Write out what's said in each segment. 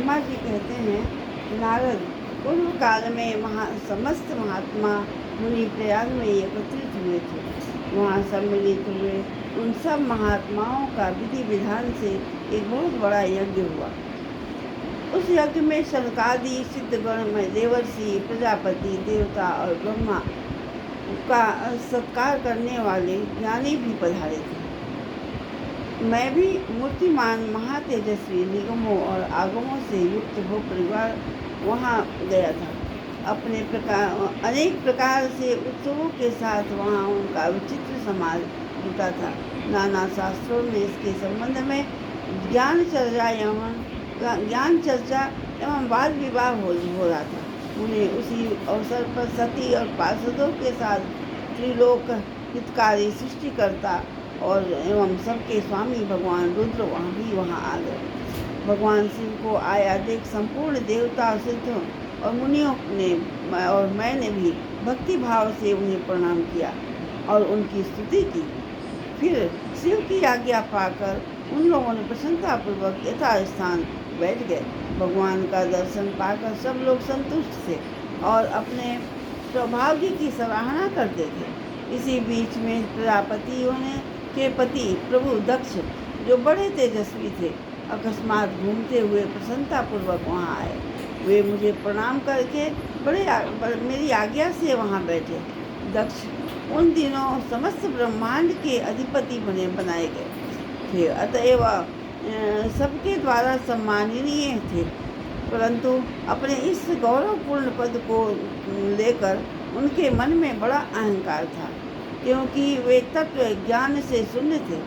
ब्रह्मा जी कहते हैं कि नारद, पूर्व काल में समस्त महात्मा मुनि प्रयाग में एकत्रित हुए थे। वहाँ सम्मिलित हुए उन सब महात्माओं का विधि विधान से एक बहुत बड़ा यज्ञ हुआ। उस यज्ञ में शनकादि सिद्धगण में देवर्षि, प्रजापति, देवता और ब्रह्मा का सत्कार करने वाले ज्ञानी भी पधारे थे। मैं भी मूर्तिमान महातेजस्वी निगमों और आगमों से युक्त हो परिवार वहाँ गया था। अनेक प्रकार से उत्सवों के साथ वहाँ उनका विचित्र समाज जुटा था। नाना शास्त्रों में इसके संबंध में ज्ञान चर्चा एवं वाद विवाह हो रहा था। उन्हें उसी अवसर पर सती और पार्षदों के साथ त्रिलोक हितकारी सृष्टिकर्ता और एवं सबके स्वामी भगवान रुद्र वहाँ आ गए। भगवान शिव को आया देख संपूर्ण देवता, सिद्धों और मुनियों ने और मैंने भी भक्ति भाव से उन्हें प्रणाम किया और उनकी स्तुति की। फिर शिव की आज्ञा पाकर उन लोगों ने प्रसन्नतापूर्वक यथास्थान बैठ गए। भगवान का दर्शन पाकर सब लोग संतुष्ट थे और अपने सौभाग्य की सराहना करते थे। इसी बीच में प्रजापतियों के पति प्रभु दक्ष, जो बड़े तेजस्वी थे, अकस्मात घूमते हुए प्रसन्नतापूर्वक वहाँ आए। वे मुझे प्रणाम करके मेरी आज्ञा से वहाँ बैठे। दक्ष उन दिनों समस्त ब्रह्मांड के अधिपति बनाए गए थे, अतएव सबके द्वारा सम्माननीय थे, परंतु अपने इस गौरवपूर्ण पद को लेकर उनके मन में बड़ा अहंकार था, क्योंकि वे तत्व ज्ञान से शून्य थे।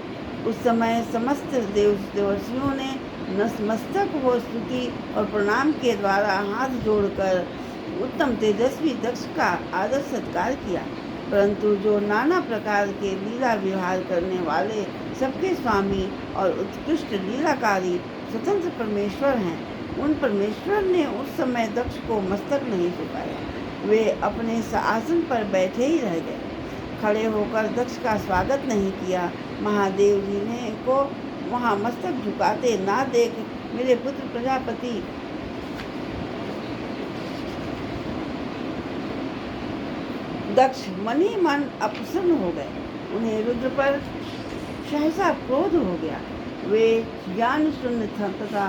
उस समय समस्त देवर्षियों ने नतमस्तक हो स्तुति और प्रणाम के द्वारा हाथ जोड़कर उत्तम तेजस्वी दक्ष का आदर सत्कार किया। परंतु जो नाना प्रकार के लीला विहार करने वाले सबके स्वामी और उत्कृष्ट लीलाकारी स्वतंत्र परमेश्वर हैं, उन परमेश्वर ने उस समय दक्ष को मस्तक नहीं झुकाया। वे अपने आसन पर बैठे ही रह गए। खड़े होकर दक्ष का स्वागत नहीं किया। महादेव जी ने को वहाँ मस्तक झुकाते ना देख मेरे पुत्र प्रजापति दक्ष मन ही मन अप्रसन्न हो गए। उन्हें रुद्र पर सहसा क्रोध हो गया। वे ज्ञान शून्य तथा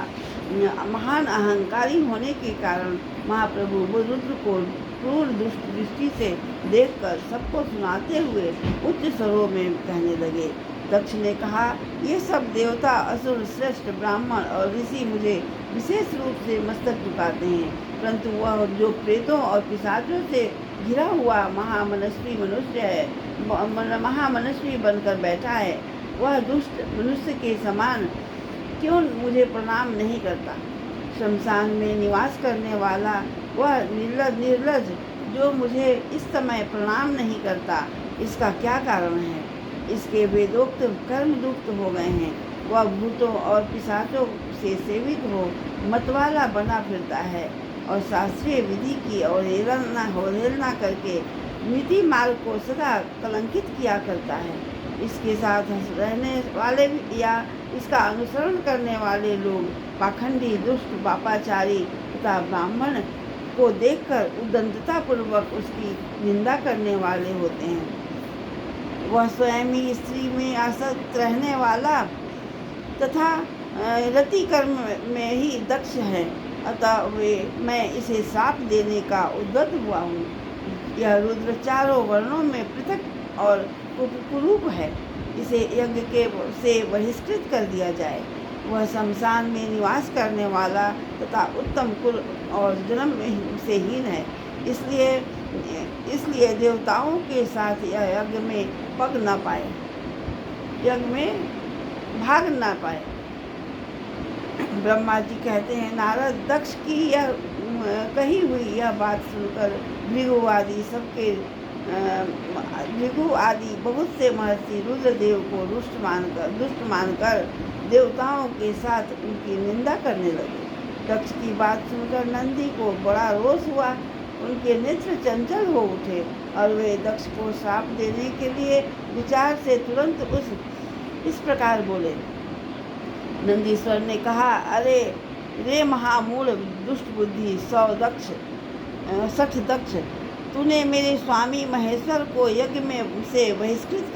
महान अहंकारी होने के कारण महाप्रभु रुद्र को क्रूर दुष्ट दृष्टि से देखकर सबको सुनाते हुए उच्च स्वरों में कहने लगे। दक्ष ने कहा, ये सब देवता, असुर, श्रेष्ठ ब्राह्मण और ऋषि मुझे विशेष रूप से मस्तक झुकाते हैं, परंतु वह जो प्रेतों और पिशाचों से घिरा हुआ महामनस्वी मनुष्य है, महामनस्वी बनकर बैठा है, वह दुष्ट मनुष्य के समान क्यों मुझे प्रणाम नहीं करता? शमशान में निवास करने वाला वह निर्लज जो मुझे इस समय प्रणाम नहीं करता, इसका क्या कारण है? इसके वेदोक्त कर्म दुष्ट हो गए हैं। वह भूतों और पिशाचों से सेवित हो मतवाला बना फिरता है और शास्त्रीय विधि की अवहेलना करके नीति मार्ग को सदा कलंकित किया करता है। इसके साथ रहने वाले या इसका अनुसरण करने वाले लोग पाखंडी, दुष्ट, पापाचारी तथा ब्राह्मण को देखकर उद्दंडतापूर्वक उसकी निंदा करने वाले होते हैं। वह स्वयं ही स्त्री में आसक्त रहने वाला तथा रति कर्म में ही दक्ष है, अतः मैं इसे श्राप देने का उद्यत हुआ हूँ। यह रुद्र चारों वर्णों में पृथक और कुरूप है, इसे यज्ञ से बहिष्कृत कर दिया जाए। वह शमशान में निवास करने वाला तथा उत्तम कुल और जन्म से हीन है, इसलिए देवताओं के साथ यह यज्ञ में भाग न पाए। ब्रह्मा जी कहते हैं, नारद, दक्ष की यह कही हुई यह बात सुनकर भृगु आदि बहुत से महर्षि रुद्रदेव को दुष्ट मानकर देवताओं के साथ उनकी निंदा करने लगे। दक्ष की बात सुनकर नंदी को बड़ा रोष हुआ। उनके नेत्र चंचल हो उठे और वे दक्ष को श्राप देने के लिए विचार से तुरंत इस प्रकार बोले। नंदीश्वर ने कहा, अरे रे महामूढ़ दुष्ट बुद्धि सठ दक्ष, तूने मेरे स्वामी महेश्वर को यज्ञ में से बहिष्कृत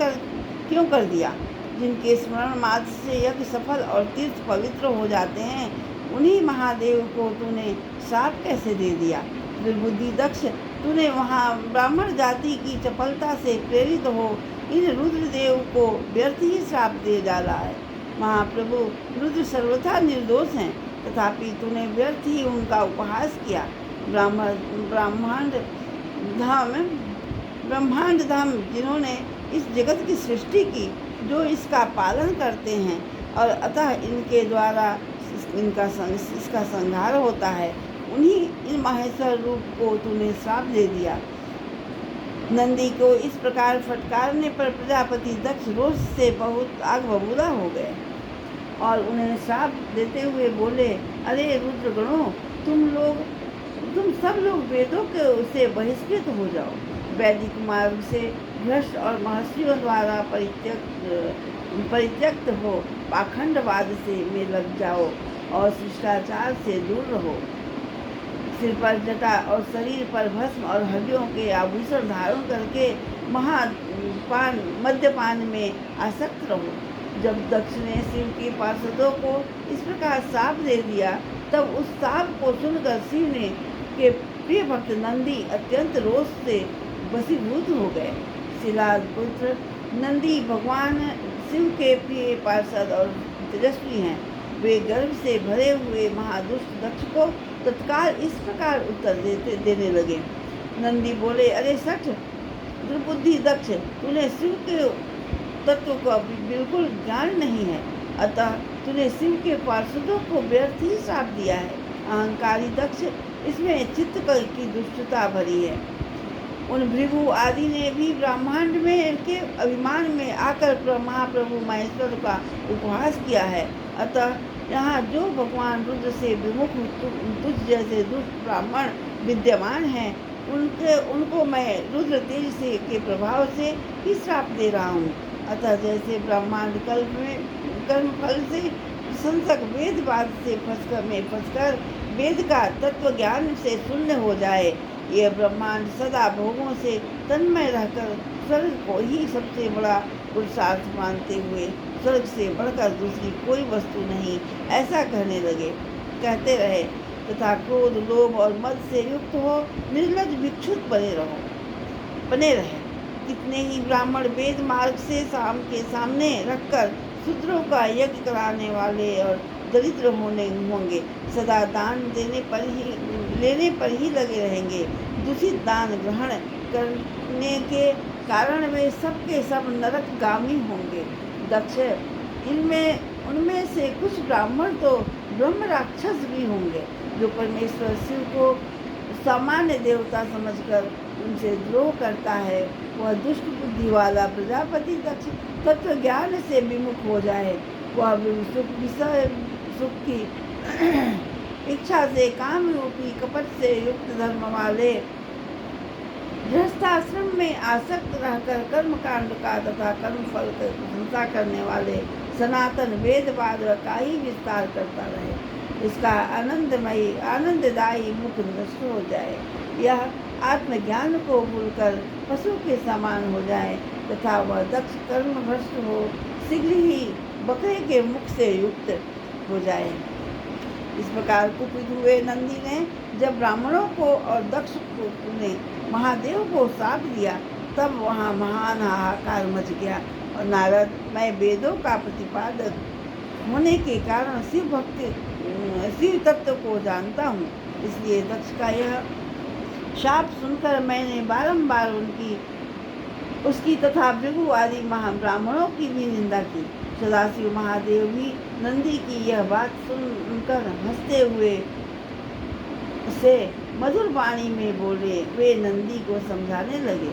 क्यों कर दिया? जिनके स्मरण मात्र से यज्ञ सफल और तीर्थ पवित्र हो जाते हैं, उन्हीं महादेव को तूने श्राप कैसे दे दिया? दुर्बुद्धि दक्ष, तूने वहाँ ब्राह्मण जाति की चपलता से प्रेरित हो इन रुद्रदेव को व्यर्थ ही श्राप दे डाला है। महाप्रभु, रुद्र सर्वथा निर्दोष हैं, तथापि तूने व्यर्थ ही उनका उपहास किया। ब्रह्मांड धाम जिन्होंने इस जगत की सृष्टि की, जो इसका पालन करते हैं और अतः इनके द्वारा इसका संहार होता है, उन्हीं इन माहेश्वर रूप को तूने श्राप दे दिया। नंदी को इस प्रकार फटकारने पर प्रजापति दक्ष रोष से बहुत आग बबूला हो गए और उन्हें श्राप देते हुए बोले, अरे रुद्रगणों, तुम सब लोग वेदों के से बहिष्कृत हो जाओ, वैदिक मार्ग से भ्रष्ट और महर्षियों द्वारा परित्यक्त हो पाखंडवाद से में लग जाओ और शिष्टाचार से दूर रहो। सिर पर जटा और शरीर पर भस्म और हड्डियों के आभूषण धारण करके मद्यपान में आसक्त रहो। जब दक्ष ने शिव के पार्षदों को इस प्रकार शाप दे दिया, तब उस शाप को सुनकर शिव ने के प्रिय भक्त नंदी अत्यंत रोष से वशीभूत हो गए। शिलाद पुत्र नंदी भगवान शिव के प्रिय पार्षद और तेजस्वी हैं। वे गर्व से भरे हुए महादुष्ट दक्ष को तत्काल इस प्रकार उत्तर देने लगे। नंदी बोले, अरे सठ दुर्बुद्धि दक्ष, तूने शिव के तत्व का बिल्कुल ज्ञान नहीं है, अतः तूने शिव के पार्षदों को व्यर्थ ही श्राप दिया है। अहंकारी दक्ष, इसमें चित्त की दुष्टता भरी है। उन भृगु आदि ने भी ब्रह्मांड में के अभिमान में आकर महाप्रभु महेश्वर का उपहास किया है, अतः यहाँ जो भगवान रुद्र से विमुख तुझ जैसे दुष्ट ब्राह्मण विद्यमान हैं, उनको मैं रुद्र तेज से के प्रभाव से ही श्राप दे रहा हूँ। अतः जैसे ब्रह्मांड कर्म फल से संसक वेदवाद से फंसकर वेद का तत्व ज्ञान से शून्य हो जाए, यह ब्रह्मांड सदा भोगों से तन्मय रहकर स्वर्ग को ही सबसे बड़ा पुरुषार्थ मानते हुए स्वर्ग से बढ़कर दूसरी कोई वस्तु नहीं, ऐसा कहते रहे तथा क्रोध लोभ और मद से युक्त हो निर्लज भिक्षुक बने रहे। कितने ही ब्राह्मण वेद मार्ग से के सामने रखकर शूद्रों का यज्ञ कराने वाले और दरिद्र होंगे, सदा दान लेने पर ही लगे रहेंगे। दूषित दान ग्रहण करने के कारण वे सबके सब नरकगामी होंगे। दक्ष, उनमें से कुछ ब्राह्मण तो ब्रह्म राक्षस भी होंगे, जो परमेश्वर शिव को सामान्य देवता समझकर उनसे द्रोह करता है। वह दुष्ट बुद्धि वाला प्रजापति दक्ष तत्व ज्ञान से विमुख हो जाए। वह विषय सुख की इच्छा से काम रूपी कपट से युक्त धर्म वाले गृहस्थाश्रम में आसक्त रहकर कर्मकांड का तथा कर्मफल की प्रशंसा करने वाले सनातन वेदवाद का ही विस्तार करता रहे। इसका आनंददायी मुख नष्ट हो जाए, यह आत्मज्ञान को भूलकर पशु के समान हो जाए तथा वह दक्ष कर्म भ्रष्ट हो शीघ्र ही बकरे के मुख से युक्त हो जाए। इस प्रकार कुपित हुए नंदी ने जब ब्राह्मणों को और दक्ष ने महादेव को श्राप दिया, तब वहाँ महान हाहाकार मच गया और नारद, मैं वेदों का प्रतिपादक होने के कारण शिव तत्व को जानता हूँ, इसलिए दक्ष का यह शाप सुनकर मैंने बारंबार उसकी तथा भृगु आदि महाब्राह्मणों की भी निंदा की। सदाशिव महादेव भी नंदी की यह बात सुनकर हंसते हुए से मधुर वाणी में बोले। वे नंदी को समझाने लगे,